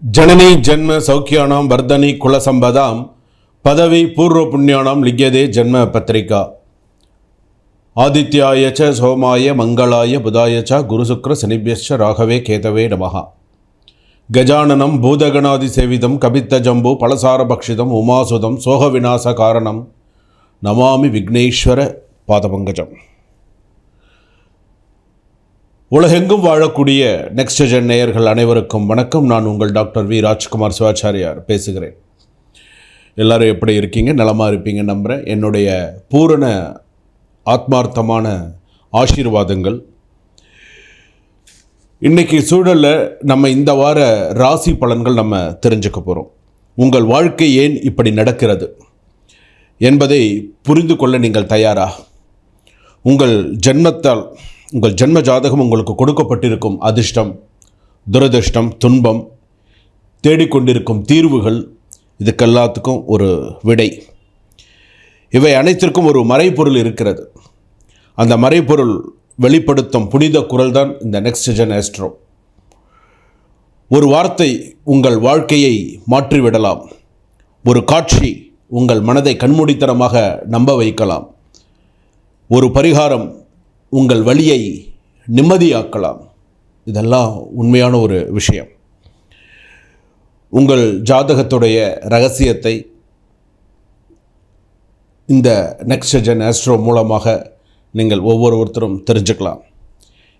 जननी जन्म सौख्यानां वर्धनी कुलसंपदां पदवी पूर्व पुण्यानां लिख्यते जन्म पत्रिका आदित्याय च सोमाय मंगलाय बुधाय च गुरुशुक्र शनिभ्यश्च राघवे केतवे नमः। गजाननं भूतगणादिसेवितं कपित्तजम्बू फलसारभक्षितम् उमासुतं सोहविनाशकारणं नमामि विघ्नेश्वर पादपङ्कजम्। உலகெங்கும் வாழக்கூடிய நெக்ஸ்ட் ஜென் நேயர்கள் அனைவருக்கும் வணக்கம். நான் உங்கள் டாக்டர் வி ராஜ்குமார் சிவாச்சாரியார் பேசுகிறேன். எல்லோரும் எப்படி இருக்கீங்க? நலமாக இருப்பீங்க நம்புகிறேன். என்னுடைய பூரண ஆத்மார்த்தமான ஆசீர்வாதங்கள். இன்றைக்கி சூழலில் நம்ம இந்த வார ராசி பலன்கள் நம்ம தெரிஞ்சுக்க போகிறோம். உங்கள் வாழ்க்கை ஏன் இப்படி நடக்கிறது என்பதை புரிந்து கொள்ள நீங்கள் தயாரா? உங்கள் ஜென்மத்தால் உங்கள் ஜென்ம ஜாதகம் உங்களுக்கு கொடுக்கப்பட்டிருக்கும் அதிர்ஷ்டம், துரதிர்ஷ்டம், துன்பம், தேடிக்கொண்டிருக்கும் தீர்வுகள், இதுக்கெல்லாத்துக்கும் ஒரு விடை. இவை அனைத்திற்கும் ஒரு மறைபொருள் இருக்கிறது. அந்த மறைபொருள் வெளிப்படுத்தும் புனித குரல் தான் இந்த நெக்ஸ்ட் ஜென் ஆஸ்ட்ரோ. ஒரு வார்த்தை உங்கள் வாழ்க்கையை மாற்றிவிடலாம். ஒரு காட்சி உங்கள் மனதை கண்மூடித்தனமாக நம்ப வைக்கலாம். ஒரு பரிகாரம் உங்கள் வழியை நிம்மதியாக்கலாம். இதெல்லாம் உண்மையான ஒரு விஷயம். உங்கள் ஜாதகத்துடைய ரகசியத்தை இந்த நெக்ஸ்ட் ஜென் ஆஸ்ட்ரோ மூலமாக நீங்கள் ஒவ்வொருத்தரும் தெரிஞ்சுக்கலாம்.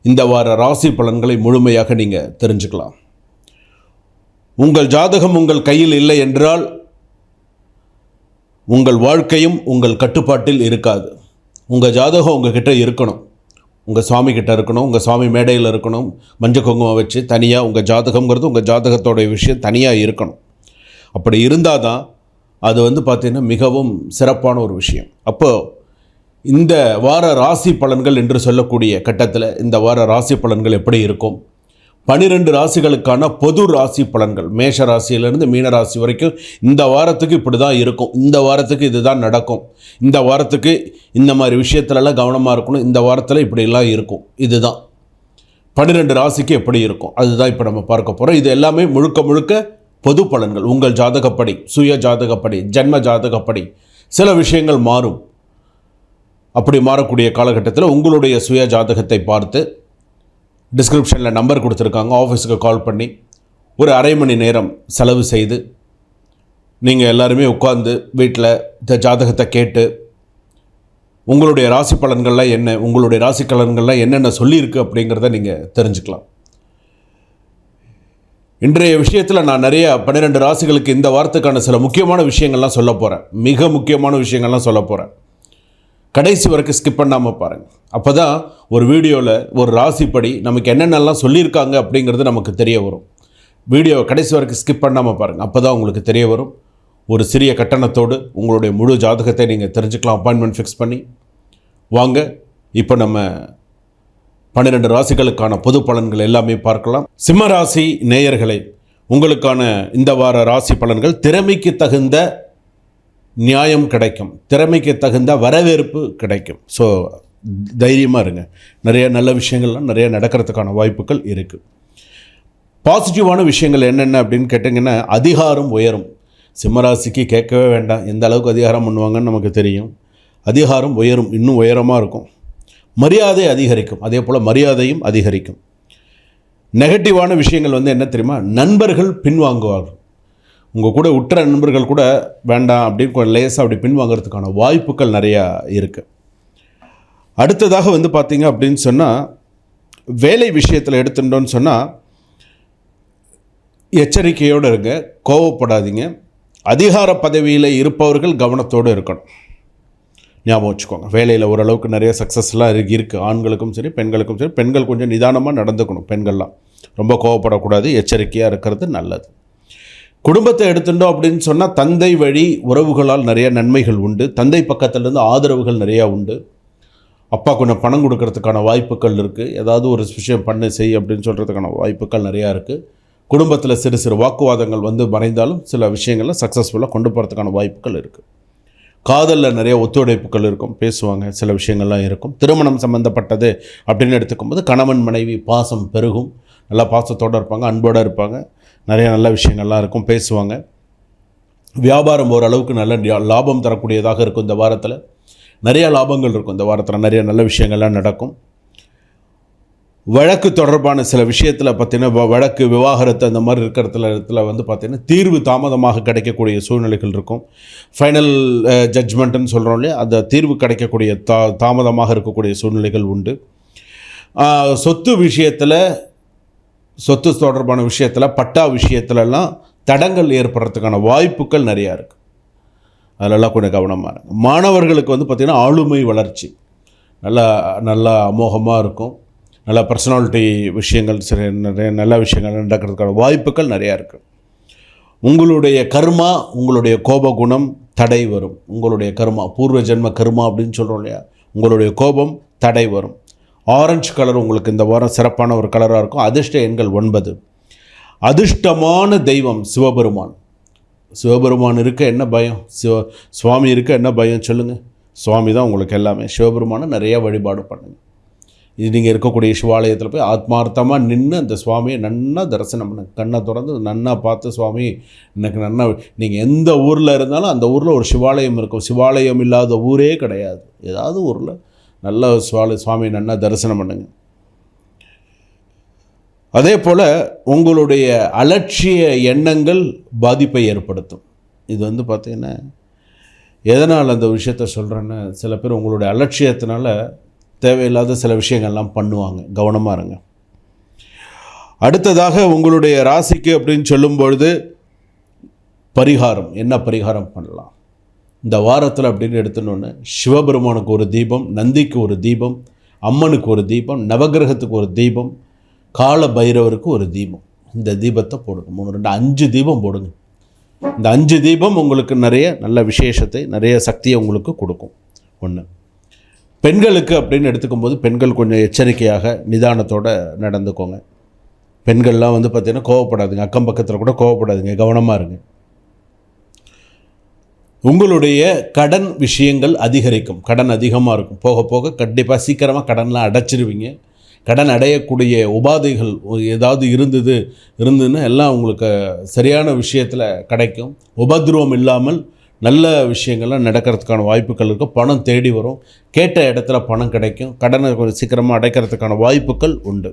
இந்த வார ராசி பலன்களை முழுமையாக நீங்கள் தெரிஞ்சுக்கலாம். உங்கள் ஜாதகம் உங்கள் கையில் இல்லை என்றால் உங்கள் வாழ்க்கையும் உங்கள் கட்டுப்பாட்டில் இருக்காது. உங்கள் ஜாதகம் உங்கள் கிட்ட இருக்கணும். உங்கள் சுவாமி கிட்ட இருக்கணும். உங்கள் சுவாமி மேடையில் இருக்கணும். மஞ்சள் குங்குமம் வச்சு தனியாக உங்கள் ஜாதகங்கிறது உங்கள் ஜாதகத்தோடைய விஷயம் தனியாக இருக்கணும். அப்படி இருந்தால் தான் அது பார்த்திங்கன்னா மிகவும் சிறப்பான ஒரு விஷயம். அப்போது இந்த வார ராசி பலன்கள் என்று சொல்லக்கூடிய கட்டத்தில் இந்த வார ராசி பலன்கள் எப்படி இருக்கும்? 12 ராசிகளுக்கான பொது ராசி பலன்கள், மேஷ ராசியிலிருந்து மீன ராசி வரைக்கும் இந்த வாரத்துக்கு இப்படி தான் இருக்கும். இந்த வாரத்துக்கு இது தான் நடக்கும். இந்த வாரத்துக்கு இந்த மாதிரி விஷயத்துலலாம் கவனமாக இருக்கணும். இந்த வாரத்தில் இப்படிலாம் இருக்கும். இதுதான் 12 ராசிக்கு எப்படி இருக்கும் அதுதான் இப்போ நம்ம பார்க்க போகிறோம். இது எல்லாமே முழுக்க முழுக்க பொது பலன்கள். உங்கள் ஜாதகப்படி, சுய ஜாதகப்படி, ஜென்ம ஜாதகப்படி சில விஷயங்கள் மாறும். அப்படி மாறக்கூடிய காலகட்டத்தில் உங்களுடைய சுய ஜாதகத்தை பார்த்து டிஸ்கிரிப்ஷனில் நம்பர் கொடுத்துருக்காங்க. ஆஃபீஸுக்கு கால் பண்ணி ஒரு அரை மணி நேரம் செலவு செய்து நீங்கள் எல்லாருமே உட்கார்ந்து வீட்டில் இந்த ஜாதகத்தை கேட்டு உங்களுடைய ராசி பலன்கள்லாம் என்ன, உங்களுடைய ராசி பலன்கள்லாம் என்னென்ன சொல்லியிருக்கு அப்படிங்கிறத நீங்கள் தெரிஞ்சுக்கலாம். இன்றைய விஷயத்தில் நான் நிறைய 12 ராசிகளுக்கு இந்த வாரத்துக்கான சில முக்கியமான விஷயங்கள்லாம் சொல்ல போகிறேன். மிக முக்கியமான விஷயங்கள்லாம் சொல்ல போகிறேன். கடைசி வரைக்கும் ஸ்கிப் பண்ணாமல் பாருங்கள். அப்போ தான் ஒரு வீடியோவில் ஒரு ராசிப்படி நமக்கு என்னென்னலாம் சொல்லியிருக்காங்க அப்படிங்கிறது நமக்கு தெரிய வரும். வீடியோவை கடைசி வரைக்கும் ஸ்கிப் பண்ணாமல் பாருங்கள். அப்போ தான் உங்களுக்கு தெரிய வரும். ஒரு சிறிய கட்டணத்தோடு உங்களுடைய முழு ஜாதகத்தை நீங்கள் தெரிஞ்சுக்கலாம். அப்பாயின்மெண்ட் ஃபிக்ஸ் பண்ணி வாங்க. இப்போ நம்ம 12 ராசிகளுக்கான பொது பலன்கள் எல்லாமே பார்க்கலாம். சிம்ம ராசி நேயர்களை, உங்களுக்கான இந்த வார ராசி பலன்கள் திறமைக்கு தகுந்த நியாயம் கிடைக்கும். திறமைக்கு தகுந்த வரவேற்பு கிடைக்கும். ஸோ தைரியமாக இருங்க. நிறைய நல்ல விஷயங்கள்லாம் நிறைய நடக்கிறதுக்கான வாய்ப்புகள் இருக்குது. பாசிட்டிவான விஷயங்கள் என்னென்ன அப்படின்னு கேட்டிங்கன்னா, அதிகாரம் உயரும். சிம்மராசிக்கு கேட்கவே வேண்டாம். எந்த அளவுக்கு அதிகாரம் பண்ணுவாங்கன்னு நமக்கு தெரியும். அதிகாரம் உயரும், இன்னும் உயரமாக இருக்கும். மரியாதை அதிகரிக்கும். அதே போல் மரியாதையும் அதிகரிக்கும். நெகட்டிவான விஷயங்கள் என்ன தெரியுமா? நண்பர்கள் பின்வாங்குவார்கள். உங்கள் கூட உற்ற நண்பர்கள் கூட வேண்டாம் அப்படின்னு கொஞ்சம் லேசாக அப்படி பின்வாங்கிறதுக்கான வாய்ப்புகள் நிறையா இருக்குது. அடுத்ததாக பார்த்தீங்க அப்படின்னு சொன்னால், வேலை விஷயத்தில் எடுத்துட்டோன்னு சொன்னால் எச்சரிக்கையோடு இருங்க. கோவப்படாதீங்க. அதிகார பதவியில் இருப்பவர்கள் கவனத்தோடு இருக்கணும். ஞாபகம் வச்சுக்கோங்க. வேலையில் ஓரளவுக்கு நிறைய சக்ஸஸ்லாம் இருக்குது. ஆண்களுக்கும் சரி பெண்களுக்கும் சரி. பெண்கள் கொஞ்சம் நிதானமாக நடந்துக்கணும். பெண்கள்லாம் ரொம்ப கோவப்படக்கூடாது. எச்சரிக்கையாக இருக்கிறது நல்லது. குடும்பத்தை எடுத்துட்டோம் அப்படின்னு சொன்னால் தந்தை வழி உறவுகளால் நிறைய நன்மைகள் உண்டு. தந்தை பக்கத்துலேருந்து ஆதரவுகள் நிறையா உண்டு. அப்பா கொஞ்சம் பணம் கொடுக்கறதுக்கான வாய்ப்புகள் இருக்குது. ஏதாவது ஒரு விஷயம் செய் அப்படின்னு சொல்கிறதுக்கான வாய்ப்புகள் நிறையா இருக்குது. குடும்பத்தில் சிறு சிறு வாக்குவாதங்கள் மறைந்தாலும் சில விஷயங்களில் சக்ஸஸ்ஃபுல்லாக கொண்டு போகிறதுக்கான வாய்ப்புகள் இருக்குது. காதலில் நிறைய ஒத்துழைப்புகள் இருக்கும். பேசுவாங்க. சில விஷயங்கள்லாம் இருக்கும். திருமணம் சம்மந்தப்பட்டது அப்படின்னு எடுத்துக்கும்போது கணவன் மனைவி பாசம் பெருகும். நல்லா பாசத்தோடு இருப்பாங்க, அன்போடு இருப்பாங்க. நிறைய நல்ல விஷயங்கள்லாம் இருக்கும், பேசுவாங்க. வியாபாரம் ஓரளவுக்கு நல்ல லாபம் தரக்கூடியதாக இருக்கும். இந்த வாரத்தில் நிறைய லாபங்கள் இருக்கும். இந்த வாரத்தில் நிறைய நல்ல விஷயங்கள்லாம் நடக்கும். வழக்கு தொடர்பான சில விஷயத்தில் பார்த்திங்கன்னா, வழக்கு விவாகரத்து அந்த மாதிரி இடத்துல வந்து பார்த்திங்கன்னா தீர்வு தாமதமாக கிடைக்கக்கூடிய சூழ்நிலைகள் இருக்கும். ஃபைனல் ஜட்ஜ்மெண்ட்டுன்னு சொல்கிறோம் இல்லையா, அந்த தீர்வு கிடைக்கக்கூடிய தாமதமாக இருக்கக்கூடிய சூழ்நிலைகள் உண்டு. சொத்து விஷயத்தில், சொத்து தொடர்பான விஷயத்தில், பட்டா விஷயத்துலலாம் தடங்கள் ஏற்படுறதுக்கான வாய்ப்புகள் நிறையா இருக்குது. அதிலெல்லாம் கொஞ்சம் கவனமாக இருக்கும். மாணவர்களுக்கு வந்து பார்த்திங்கன்னா ஆளுமை வளர்ச்சி நல்லா அமோகமாக இருக்கும். நல்ல பர்சனாலிட்டி விஷயங்கள் சரி, நிறைய நல்ல விஷயங்கள் நடக்கிறதுக்கான வாய்ப்புகள் நிறையா இருக்குது. உங்களுடைய கர்மா, உங்களுடைய கோபகுணம் தடை வரும். உங்களுடைய கர்மா, பூர்வ ஜென்ம கர்மா அப்படின்னு சொல்கிறோம் இல்லையா, உங்களுடைய கோபம் தடை வரும். ஆரஞ்சு கலர் உங்களுக்கு இந்த வாரம் சிறப்பான ஒரு கலராக இருக்கும். அதிர்ஷ்ட எண்கள் 9. அதிர்ஷ்டமான தெய்வம் சிவபெருமான். சிவபெருமான் இருக்க என்ன பயம்? சுவாமி இருக்க என்ன பயம் சொல்லுங்கள்? சுவாமி தான் உங்களுக்கு எல்லாமே. சிவபெருமானை நிறைய வழிபாடு பண்ணுங்கள். இது நீங்கள் இருக்கக்கூடிய சிவாலயத்தில் போய் ஆத்மார்த்தமாக நின்று அந்த சுவாமியை நன்னா தரிசனம் பண்ணுங்க. கண்ணை திறந்து நன்னா பார்த்து, சுவாமி எனக்கு நன்னா, நீங்கள் எந்த ஊரில் இருந்தாலும் அந்த ஊரில் ஒரு சிவாலயம் இருக்கும். சிவாலயம் இல்லாத ஊரே கிடையாது. ஏதாவது ஊரில் நல்ல சுவாமி நன்னா தரிசனம் பண்ணுங்க. அதே போல் உங்களுடைய அலட்சிய எண்ணங்கள் பாதிப்பை ஏற்படுத்தும். இது வந்து பார்த்திங்கன்னா, எதனால் அந்த விஷயத்த சொல்கிறேன்னா, சில பேர் உங்களுடைய அலட்சியத்தினால தேவையில்லாத சில விஷயங்கள்லாம் பண்ணுவாங்க. கவனமாக இருங்க. அடுத்ததாக உங்களுடைய ராசிக்கு அப்படின்னு சொல்லும்பொழுது பரிகாரம், என்ன பரிகாரம் பண்ணலாம் இந்த வாரத்தில் அப்படின்னு எடுத்துனோன்னு, சிவபெருமானுக்கு ஒரு தீபம், நந்திக்கு ஒரு தீபம், அம்மனுக்கு ஒரு தீபம், நவகிரகத்துக்கு ஒரு தீபம், கால பைரவருக்கு ஒரு தீபம். இந்த தீபத்தை போடுங்க. 3, 2, 5 தீபம் போடுங்க. இந்த 5 தீபம் உங்களுக்கு நிறைய நல்ல விசேஷத்தை, நிறைய சக்தியை உங்களுக்கு கொடுக்கும். ஒன்று. பெண்களுக்கு அப்படின்னு எடுத்துக்கும்போது, பெண்கள் கொஞ்சம் எச்சரிக்கையாக நிதானத்தோடு நடந்துக்கோங்க. பெண்கள்லாம் வந்து பார்த்திங்கன்னா கோவப்படாதுங்க. அக்கம் பக்கத்தில் கூட கோவப்படாதுங்க. கவனமாக இருங்க. உங்களுடைய கடன் விஷயங்கள் அதிகரிக்கும். கடன் அதிகமாக இருக்கும். போக போக கண்டிப்பாக சீக்கிரமாக கடன்லாம் அடைச்சிருவீங்க. கடன் அடையக்கூடிய உபாதைகள் ஏதாவது இருந்ததுன்னா எல்லாம் உங்களுக்கு சரியான விஷயத்தில் கிடைக்கும். உபதிரவம் இல்லாமல் நல்ல விஷயங்கள்லாம் நடக்கிறதுக்கான வாய்ப்புகள் இருக்கும். பணம் தேடி வரும். கேட்ட இடத்துல பணம் கிடைக்கும். கடனை கொஞ்சம் சீக்கிரமாக அடைக்கிறதுக்கான வாய்ப்புகள் உண்டு.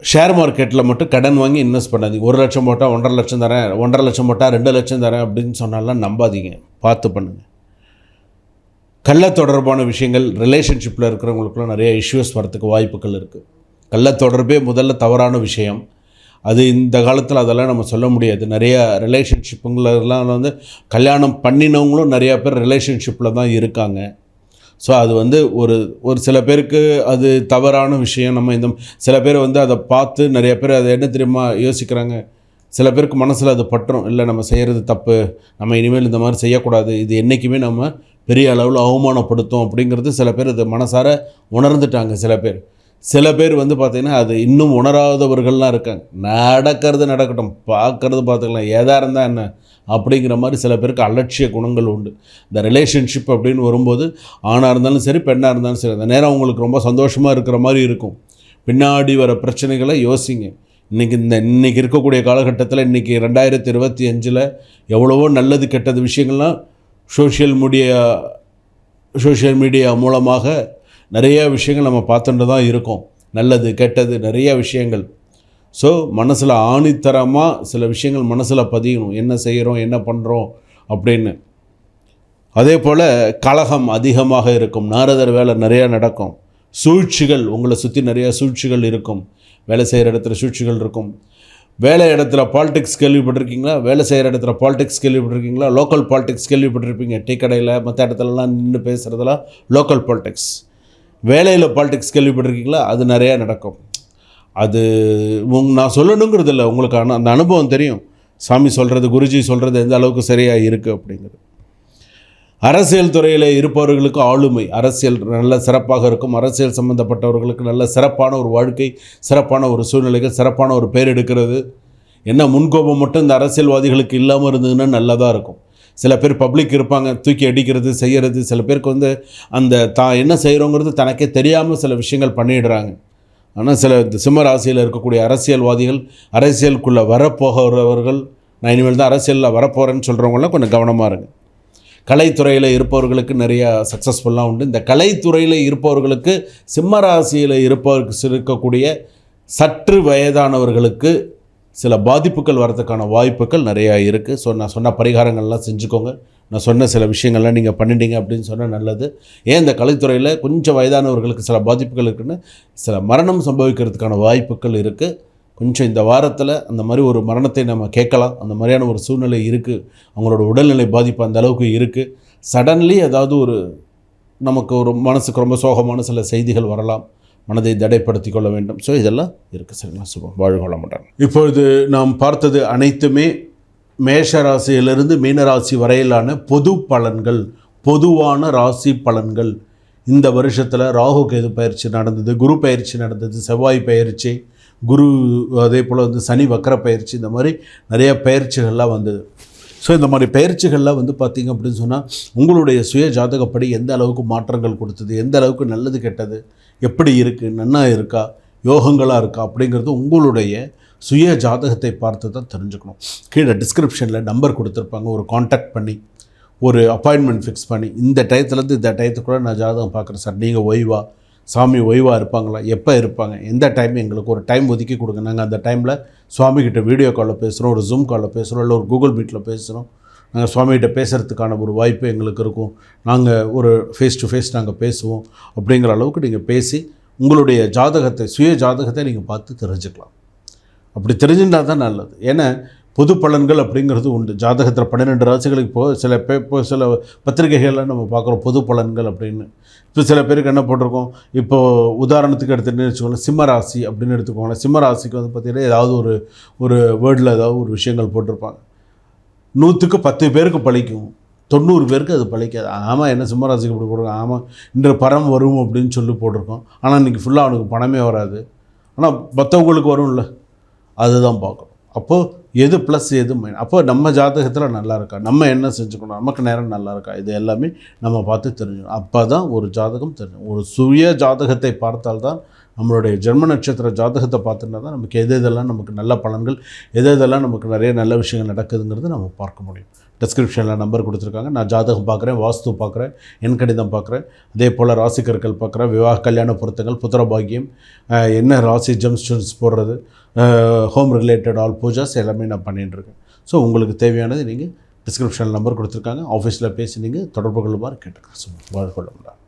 ஷேர் மார்க்கெட்டில் மட்டும் கடன் வாங்கி இன்வெஸ்ட் பண்ணாதீங்க. 1 லட்சம் போட்டால் 1.5 லட்சம் தரேன், 1.5 லட்சம் போட்டால் 2 லட்சம் தரேன் அப்படின்னு சொன்னாலாம் நம்பாதீங்க. பார்த்து பண்ணுங்கள். கள்ள தொடர்பான விஷயங்கள், ரிலேஷன்ஷிப்பில் இருக்கிறவங்களுக்குலாம் நிறைய இஷ்யூஸ் வரத்துக்கு வாய்ப்புகள் இருக்குது. கள்ள தொடர்பே முதல்ல தவறான விஷயம். அது இந்த காலத்தில் அதெல்லாம் நம்ம சொல்ல முடியாது. நிறையா ரிலேஷன்ஷிப்புங்களெல்லாம் வந்து கல்யாணம் பண்ணினவங்களும் நிறையா பேர் ரிலேஷன்ஷிப்பில் தான் இருக்காங்க. ஸோ அது வந்து ஒரு சில பேருக்கு அது தவறான விஷயம். நம்ம சில பேர் வந்து அதை பார்த்து நிறைய பேர் அதை என்ன தெரியுமா யோசிக்கிறாங்க, சில பேருக்கு மனசில் அது பற்றும். இல்லை, நம்ம செய்கிறது தப்பு, நம்ம இனிமேல் இந்த மாதிரி செய்யக்கூடாது, இது என்றைக்குமே நம்ம பெரிய அளவில் அவமானப்படுத்தும் அப்படிங்கிறது சில பேர் அது மனசார உணர்ந்துட்டாங்க. சில பேர் வந்து பார்த்திங்கன்னா அது இன்னும் உணராதவர்கள்லாம் இருக்காங்க. நடக்கட்டும், பார்க்குறது பார்த்துக்கலாம், ஏதாக இருந்தால் என்ன அப்படிங்கிற மாதிரி சில பேருக்கு அலட்சிய குணங்கள் உண்டு. இந்த ரிலேஷன்ஷிப் அப்படின்னு வரும்போது ஆணாக இருந்தாலும் சரி, பெண்ணாக இருந்தாலும் சரி, அந்த நேரம் உங்களுக்கு ரொம்ப சந்தோஷமாக இருக்கிற மாதிரி இருக்கும். பின்னாடி வர பிரச்சனைகளை யோசிங்க. இன்றைக்கி இருக்கக்கூடிய காலகட்டத்தில், இன்றைக்கி 2025 எவ்வளவோ நல்லது கெட்டது விஷயங்கள்லாம் சோஷியல் மீடியா மூலமாக நிறைய விஷயங்கள் நம்ம பார்த்துட்டு தான் இருக்கோம். நல்லது கெட்டது நிறைய விஷயங்கள். ஸோ மனசில் ஆணித்தரமாக சில விஷயங்கள் மனசில் பதியணும். என்ன செய்கிறோம், என்ன பண்ணுறோம் அப்படின்னு. அதே போல் கலகம் அதிகமாக இருக்கும். நாரதர் வேலை நிறையா நடக்கும். சூழ்ச்சிகள், உங்களை சுற்றி நிறையா சூழ்ச்சிகள் இருக்கும். வேலை செய்கிற இடத்துல சூழ்ச்சிகள் இருக்கும். வேலை இடத்துல பாலிடிக்ஸ் கேள்விப்பட்டிருக்கீங்களா? வேலை செய்கிற இடத்துல பாலிடிக்ஸ் கேள்விப்பட்டிருக்கீங்களா? லோக்கல் பாலிடிக்ஸ் கேள்விப்பட்டிருப்பீங்க. டீ கடையில் மற்ற இடத்துலலாம் நின்று பேசுகிறதுலாம் லோக்கல் பாலிடிக்ஸ். வேலையில் பாலிடிக்ஸ் கேள்விப்பட்டிருக்கீங்களா? அது நிறையா நடக்கும். அது நான் சொல்லணுங்கிறது இல்லை, உங்களுக்கு அந்த அனுபவம் தெரியும். சாமி சொல்கிறது, குருஜி சொல்கிறது எந்த அளவுக்கு சரியாக இருக்குது அப்படிங்கிறது. அரசியல் துறையில் இருப்பவர்களுக்கு ஆளுமை, அரசியல் நல்ல சிறப்பாக இருக்கும். அரசியல் சம்மந்தப்பட்டவர்களுக்கு நல்ல சிறப்பான ஒரு வாழ்க்கை, சிறப்பான ஒரு சூழ்நிலைகள், சிறப்பான ஒரு பேர் எடுக்கிறது. என்ன முன்கோபம் மட்டும் இந்த அரசியல்வாதிகளுக்கு இல்லாமல் இருந்ததுன்னா நல்லதாக இருக்கும். சில பேர் பப்ளிக் இருப்பாங்க, தூக்கி அடிக்கிறது செய்கிறது. சில பேருக்கு வந்து அந்த தான் என்ன செய்கிறோங்கிறது தனக்கே தெரியாமல் சில விஷயங்கள் பண்ணிடுறாங்க. ஆனால் சில இந்த சிம்ம ராசியில் இருக்கக்கூடிய அரசியல்வாதிகள், அரசியலுக்குள்ளே வரப்போகிறவர்கள், நான் இனிமேல் தான் அரசியலில் வரப்போகிறேன்னு சொல்கிறவங்களாம் கொஞ்சம் கவனமாக இருங்க. கலைத்துறையில் இருப்பவர்களுக்கு நிறையா சக்ஸஸ்ஃபுல்லாக உண்டு. இந்த கலைத்துறையில் இருப்பவர்களுக்கு, சிம்ம ராசியில் இருப்பவருக்கு இருக்கக்கூடிய சற்று வயதானவர்களுக்கு சில பாதிப்புகள் வரதுக்கான வாய்ப்புகள் நிறையா இருக்குது. ஸோ நான் சொன்ன பரிகாரங்கள்லாம் செஞ்சுக்கோங்க. நான் சொன்ன சில விஷயங்கள்லாம் நீங்கள் பண்ணிட்டீங்க அப்படின்னு சொன்னால் நல்லது. ஏன் இந்த கலைத்துறையில் கொஞ்சம் வயதானவர்களுக்கு சில பாதிப்புகள் இருக்குன்னு, சில மரணம் சம்பவிக்கிறதுக்கான வாய்ப்புகள் இருக்குது. கொஞ்சம் இந்த வாரத்தில் அந்த மாதிரி ஒரு மரணத்தை நம்ம கேட்கலாம். அந்த மாதிரியான ஒரு சூழ்நிலை இருக்குது. அவங்களோட உடல்நிலை பாதிப்பு அந்த அளவுக்கு இருக்குது. சடன்லி ஏதாவது ஒரு நமக்கு ஒரு மனசுக்கு ரொம்ப சோகமான சில செய்திகள் வரலாம். மனதை தடைப்படுத்தி கொள்ள வேண்டும். ஸோ இதெல்லாம் இருக்குது. சரிங்களா? சுபம். வாழ்க வளமுடன். இப்பொழுது நாம் பார்த்தது அனைத்துமே மேஷ ராசியிலிருந்து மீனராசி வரையிலான பொது பலன்கள், பொதுவான ராசி பலன்கள். இந்த வருஷத்தில் ராகு கேது பயிற்சி நடந்தது, குரு பயிற்சி நடந்தது, செவ்வாய் பயிற்சி, குரு அதே போல் சனி வக்கர பயிற்சி, இந்த மாதிரி நிறைய பயிற்சிகள்லாம் வந்தது. ஸோ இந்த மாதிரி பயிற்சிகள்லாம் பார்த்திங்க அப்படின்னு சொன்னால் உங்களுடைய சுய ஜாதகப்படி எந்த அளவுக்கு மாற்றங்கள் கொடுத்தது, எந்த அளவுக்கு நல்லது கெட்டது, எப்படி இருக்குது, நன்னா இருக்கா, யோகங்களாக இருக்கா அப்படிங்கிறது உங்களுடைய சுய ஜாதகத்தை பார்த்து தான் தெரிஞ்சுக்கணும். கீழே டிஸ்கிரிப்ஷனில் நம்பர் கொடுத்துருப்பாங்க. ஒரு காண்டாக்ட் பண்ணி ஒரு அப்பாயின்மெண்ட் ஃபிக்ஸ் பண்ணி இந்த டயத்துலேருந்து இந்த டயத்துக்குள்ளே நான் ஜாதகம் பார்க்குறேன் சார், நீங்கள் ஓய்வா, சாமி ஓய்வாக இருப்பாங்களா, எப்போ இருப்பாங்க, எந்த டைம், எங்களுக்கு ஒரு டைம் ஒதுக்கி கொடுங்க. நாங்கள் அந்த டைமில் சுவாமிகிட்ட வீடியோ காலில் பேசுகிறோம், ஒரு ஜூம் காலில் பேசுகிறோம், இல்லை ஒரு கூகுள் மீட்டில் பேசுகிறோம். நாங்கள் சுவாமிகிட்ட பேசுகிறதுக்கான ஒரு வாய்ப்பு எங்களுக்கு இருக்கும். நாங்கள் ஒரு ஃபேஸ் டு ஃபேஸ் நாங்கள் பேசுவோம். அப்படிங்கிற அளவுக்கு நீங்கள் பேசி உங்களுடைய ஜாதகத்தை, சுய ஜாதகத்தை நீங்கள் பார்த்து தெரிஞ்சுக்கலாம். அப்படி தெரிஞ்சுட்டால் தான் நல்லது. ஏன்னா பொது பலன்கள் அப்படிங்கிறது உண்டு. ஜாதகத்தில் 12 ராசிகளுக்கு இப்போ சில பத்திரிகைகள்லாம் நம்ம பார்க்குறோம் பொது பலன்கள் அப்படின்னு. இப்போ சில பேருக்கு என்ன போட்டிருக்கோம், இப்போது உதாரணத்துக்கு எடுத்துகிட்டு வச்சுக்கோங்க, சிம்ம ராசி அப்படின்னு எடுத்துக்கோங்களேன். சிம்ம ராசிக்கு பார்த்திங்கன்னா ஏதாவது ஒரு வேர்டில் ஏதாவது ஒரு விஷயங்கள் போட்டிருப்பாங்க. 100க்கு 10 பேருக்கு பழிக்கும், 90 பேருக்கு அது பழிக்காது. ஆமாம், என்ன சிம்ம ராசிக்கு இப்படி போட்டிருக்கோம், ஆமாம் இன்று பணம் வரும் அப்படின்னு சொல்லி போட்டிருக்கோம். ஆனால் இன்றைக்கி ஃபுல்லாக அவனுக்கு பணமே வராது. ஆனால் மற்றவங்களுக்கு வரும்ல, அதுதான் பார்க்கணும். அப்போது எது ப்ளஸ் எது மைனஸ், அப்போ நம்ம ஜாதகத்தில் நல்லா இருக்கா, நம்ம என்ன செஞ்சுக்கணும், நமக்கு நேரம் நல்லா இருக்கா, இது எல்லாமே நம்ம பார்த்து தெரிஞ்சுக்கணும். அப்போ தான் ஒரு ஜாதகம் தெரியும். ஒரு சுய ஜாதகத்தை பார்த்தால்தான், நம்மளுடைய ஜென்ம நட்சத்திர ஜாதகத்தை பார்த்துட்டா தான் நமக்கு எதெல்லாம் நமக்கு நல்ல பலன்கள், எதெல்லாம் நமக்கு நிறைய நல்ல விஷயங்கள் நடக்குதுங்கிறது நம்ம பார்க்க முடியும். டிஸ்கிரிப்ஷனில் நம்பர் கொடுத்துருக்காங்க. நான் ஜாதகம் பார்க்குறேன், வாஸ்து பார்க்குறேன், எண் கணிதம் பார்க்குறேன், அதே போல் ராசிக்கற்கள் பார்க்குறேன், விவாக கல்யாண பொருத்தங்கள், புத்திர பாக்கியம், என்ன ராசி ஜெம்ஸ்டோன்ஸ் போடுறது, ஹோம் ரிலேட்டட் ஆல் பூஜாஸ் எல்லாமே நான் பண்ணிட்டுருக்கேன். ஸோ உங்களுக்கு தேவையானது நீங்கள் டிஸ்கிரிப்ஷனில் நம்பர் கொடுத்துருக்காங்க, ஆஃபீஸில் பேசி நீங்கள் தொடர்பு கொள்ளுமாறு கேட்டுக்கிறேன். வாழ்க்கொள்ள முடியாது.